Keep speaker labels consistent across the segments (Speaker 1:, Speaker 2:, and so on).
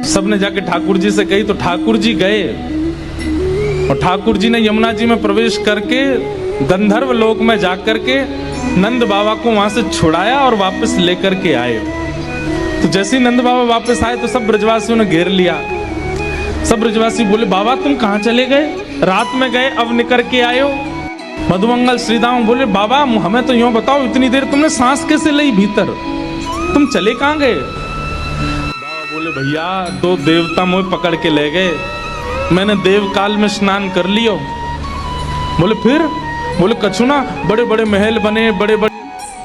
Speaker 1: सबने जाके ठाकुर जी से कही, तो ठाकुर जी गए और ठाकुर जी ने यमुना जी में प्रवेश करके गंधर्व लोक में जाकर के नंद बाबा को वहां से छुड़ाया और वापस लेकर के आए। तो जैसे ही नंद बाबा वापस आए तो सब ब्रजवासियों ने घेर लिया। सब ब्रजवासी बोले, बाबा तुम कहाँ चले गए? रात में गए, अब निकल के आए हो। मधुमंगल श्रीदाम बोले, बाबा हमें तो यूं बताओ, इतनी देर तुमने सांस कैसे ली भीतर, तुम चले कहाँ गए? बाबा बोले, भैया दो देवता मुझे पकड़ के ले गए, मैंने देव काल में स्नान कर लियो। बोले फिर? बोले कछु ना, बड़े बड़े महल बने, बड़े बड़े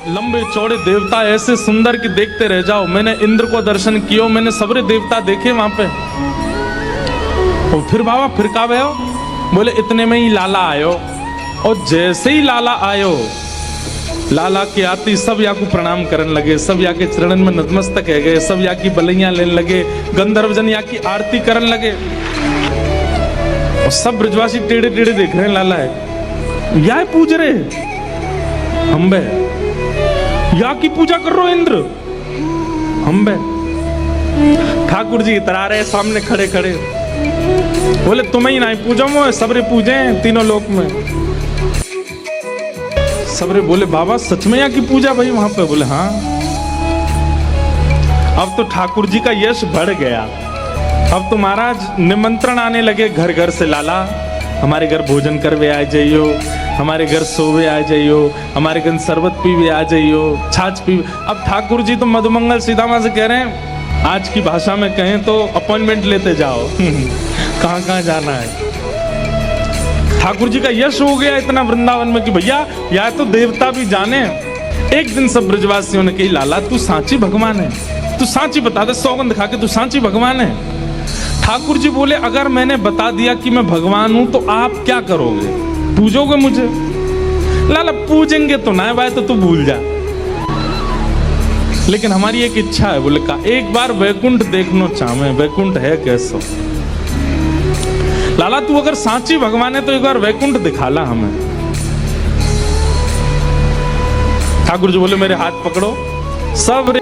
Speaker 1: लंबे चौड़े देवता ऐसे सुंदर कि देखते रह जाओ। मैंने इंद्र को दर्शन कियो, मैंने सबरे देवता देखे वहां पे। और फिर बाबा फिर का भयो? बोले इतने में ही लाला आयो, और जैसे ही लाला आयो, लाला के आती सब या को प्रणाम करने लगे, सब या के चरणन में नतमस्तक है गए, सब या की बलैया लेने लगे, गंधर्व जन या की आरती करने लगे। और सब ब्रजवासी टेढ़े टेढ़े देख रहे हैं, लाला है या पूज रहे हम बे, या की पूजा कर रो इंद्र हम बे। ठाकुर जी इतरा रहे सामने खड़े खड़े, बोले तुम्हें ही नहीं पूजा मोए, सबरे पूजे तीनों लोक में। सबरे बोले, बाबा सच में यहाँ की पूजा भाई वहां पे? बोले हाँ। अब तो ठाकुर जी का यश बढ़ गया। अब तो महाराज निमंत्रण आने लगे घर घर से, लाला हमारे घर भोजन करवे आ जाइयो, हमारे घर सोवे आ जाइयो, हमारे घर शरबत पीवे आ जाइयो, छाछ पीवे। अब ठाकुर जी तो मधुमंगल सीतामा से कह रहे हैं, आज की भाषा में कहें तो अपॉइंटमेंट लेते जाओ कहाँ कहाँ जाना है। ठाकुर जी का यश हो गया इतना वृंदावन में कि भैया या तो देवता भी जाने। एक दिन सब ब्रजवासियों ने कही, लाला तू सांची भगवान है, तू सांची बता दे, सौगंध खा के तू सांची भगवान है। ठाकुर जी बोले, अगर मैंने बता दिया कि मैं भगवान हूं तो आप क्या करोगे? पूजोगे मुझे? लाला पूजेंगे तो ना भाई, तो तू भूल जा, लेकिन हमारी एक इच्छा है। बोले का एक बार वैकुंठ देखना चाहे, वैकुंठ है कैसो? लाला तू अगर सांची भगवान है तो एक बार वैकुंठ दिखाला हमें। ठाकुर जी बोले, मेरे हाथ पकड़ो। सब